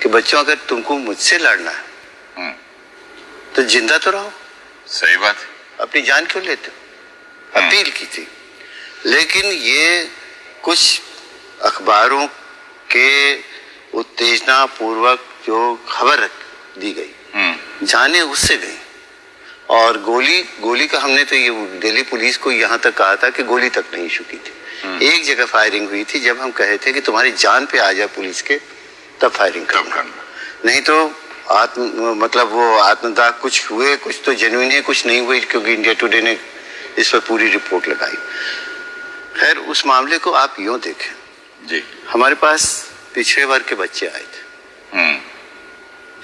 कि बच्चों अगर तुमको मुझसे लड़ना है तो जिंदा तो रहो। सही बात। अपनी जान क्यों लेते हो? अपील की थी, लेकिन ये कुछ अखबारों के उत्तेजना पूर्वक जो खबर दी गई, जाने उससे गई। और गोली का हमने तो ये दिल्ली पुलिस को यहाँ तक कहा था कि गोली तक नहीं छुकी थी। एक जगह फायरिंग हुई थी जब हम कहे थे कि तुम्हारी जान पे आ जाए पुलिस के, तब फायरिंग करना। नहीं तो मतलब वो आत्मदाह कुछ हुए, कुछ तो जेन्युइन है, कुछ नहीं हुए, क्योंकि इंडिया टुडे ने इस पर पूरी रिपोर्ट लगाई। खैर, उस मामले को आप यूं देखें जी, हमारे पास पिछड़े वर्ग के बच्चे आए थे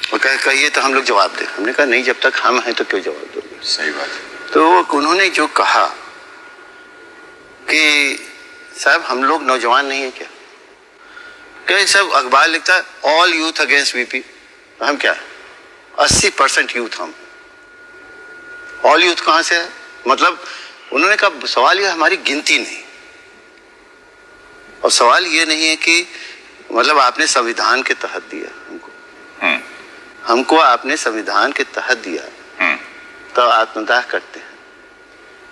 और कहिए तो हम लोग जवाब दें। हमने कहा नहीं, जब तक हम हैं तो क्यों जवाब दोगे। सही बात है। तो उन्होंने जो कहा कि साहब हम लोग नौजवान नहीं है क्या? कहे सब अखबार लिखता है ऑल यूथ अगेंस्ट वीपी, हम क्या 80% यूथ हम। ऑल यूथ कहां से है? मतलब उन्होंने कहा सवाल ये हमारी गिनती नहीं, और सवाल ये नहीं है कि मतलब आपने संविधान के तहत दिया हमको आपने संविधान के तहत दिया तो आत्मदाह करते हैं,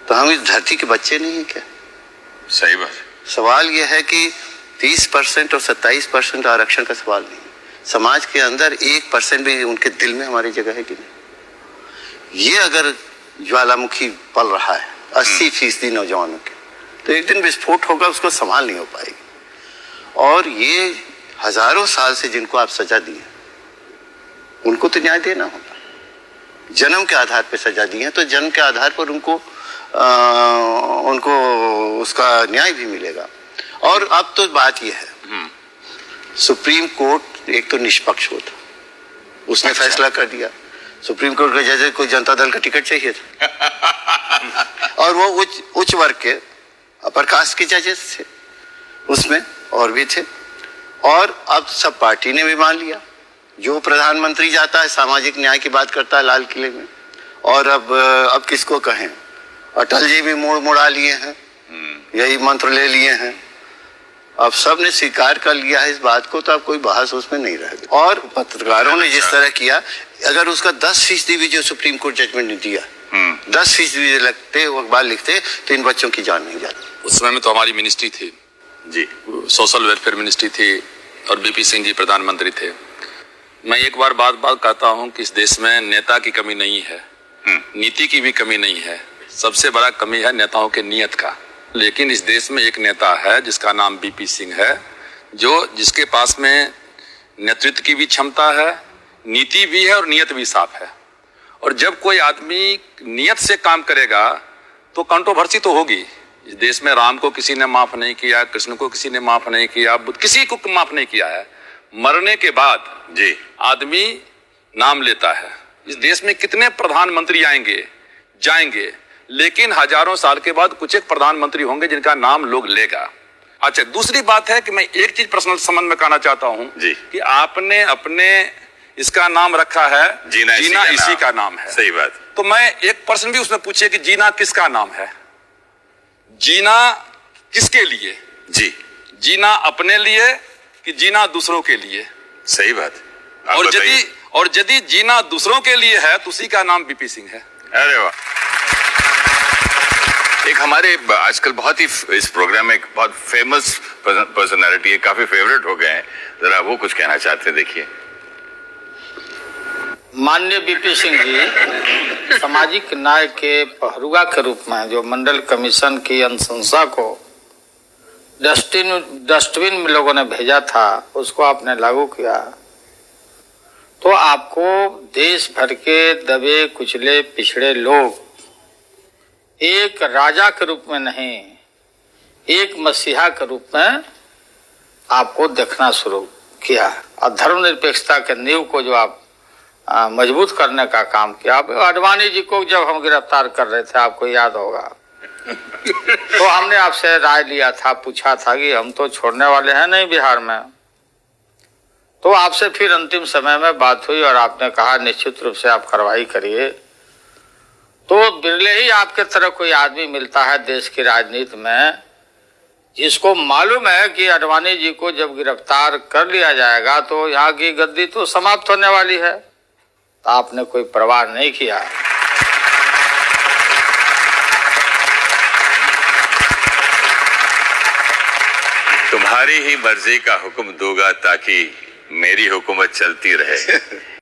तो हम इस धरती के बच्चे नहीं है क्या? सही बात। सवाल यह है कि 30% और 27% आरक्षण का सवाल नहीं, समाज के अंदर 1% भी उनके दिल में हमारी जगह है कि नहीं? ये अगर ज्वालामुखी पल रहा है 80% नौजवानों के, तो एक दिन विस्फोट होगा, उसको संभाल नहीं हो पाएगी। और ये हजारों साल से जिनको आप सजा दी है उनको तो न्याय देना होगा। जन्म के आधार पर सजा दी है तो जन्म के आधार पर उनको उसका न्याय भी मिलेगा। और अब तो बात यह है, सुप्रीम कोर्ट एक तो निष्पक्ष होता, उसने फैसला कर दिया। सुप्रीम कोर्ट के जज को जनता दल का टिकट चाहिए था और वो उच्च वर्ग के अपर कास्ट के जजेस थे उसमें, और भी थे। और अब सब पार्टी ने भी मान लिया। जो प्रधानमंत्री जाता है सामाजिक न्याय की बात करता है लाल किले में, और अब किसको कहें, अटल जी भी मोड़ मुड़ा लिए हैं, यही मंत्र ले लिए हैं। अब सब ने स्वीकार कर लिया है इस बात को, तो अब कोई बहस उसमें नहीं रह गई। और पत्रकारों ने जिस तरह किया, अगर उसका 10% भी जो सुप्रीम कोर्ट जजमेंट ने दिया 10% भी लगते वो अखबार लिखते तो इन बच्चों की जान नहीं जाती। उस समय में तो हमारी मिनिस्ट्री थी जी, सोशल वेलफेयर मिनिस्ट्री थी और बीपी सिंह जी प्रधानमंत्री थे। मैं एक बार बात कहता हूं कि इस देश में नेता की कमी नहीं है, नीति की भी कमी नहीं है, सबसे बड़ा कमी है नेताओं के नियत का। लेकिन इस देश में एक नेता है जिसका नाम बीपी सिंह है, जिसके पास में नेतृत्व की भी क्षमता है, नीति भी है और नियत भी साफ है। और जब कोई आदमी नियत से काम करेगा तो कंट्रोवर्सी तो होगी। इस देश में राम को किसी ने माफ नहीं किया, कृष्ण को किसी ने माफ नहीं किया, बुद्ध किसी को माफ नहीं किया है। मरने के बाद जी आदमी नाम लेता है। इस देश में कितने प्रधानमंत्री आएंगे जाएंगे, लेकिन हजारों साल के बाद कुछ एक प्रधानमंत्री होंगे जिनका नाम लोग लेगा। अच्छा, दूसरी बात है कि मैं एक चीज पर्सनल संबंध में कहना चाहता हूं जी, कि आपने अपने इसका नाम रखा है जीना इसी का नाम है। सही बात। तो मैं एक पर्सन भी उसमें पूछिए कि जीना किसका नाम है? जीना किसके लिए? जी, जीना अपने लिए कि जीना दूसरों के लिए? सही बात। और यदि जीना दूसरों के लिए है तो उसी का नाम बीपी सिंह है। अरे वाह। एक हमारे आजकल बहुत ही इस प्रोग्राम में एक बहुत फेमस पर्सनालिटी है, काफी फेवरेट हो गए हैं, जरा वो कुछ कहना चाहते हैं, देखिए। माननीय बीपी सिंह जी सामाजिक न्याय के पहरुआ के रूप में जो मंडल कमीशन की अनुशंसा को डस्टबिन में लोगों ने भेजा था उसको आपने लागू किया, तो आपको देश भर के दबे कुचले पिछड़े लोग एक राजा के रूप में नहीं, एक मसीहा के रूप में आपको देखना शुरू किया। और धर्मनिरपेक्षता के नींव को जो आप मजबूत करने का काम किया। आप आडवाणी जी को जब हम गिरफ्तार कर रहे थे, आपको याद होगा, तो हमने आपसे राय लिया था, पूछा था कि हम तो छोड़ने वाले हैं नहीं बिहार में। तो आपसे फिर अंतिम समय में बात हुई और आपने कहा निश्चित रूप से आप कार्रवाई करिए। तो बिरले ही आपके तरह कोई आदमी मिलता है देश की राजनीति में जिसको मालूम है कि आडवाणी जी को जब गिरफ्तार कर लिया जाएगा तो यहाँ की गद्दी तो समाप्त होने वाली है, तो आपने कोई परवाह नहीं किया। तुम्हारी ही मर्जी का हुक्म दूंगा ताकि मेरी हुकूमत चलती रहे।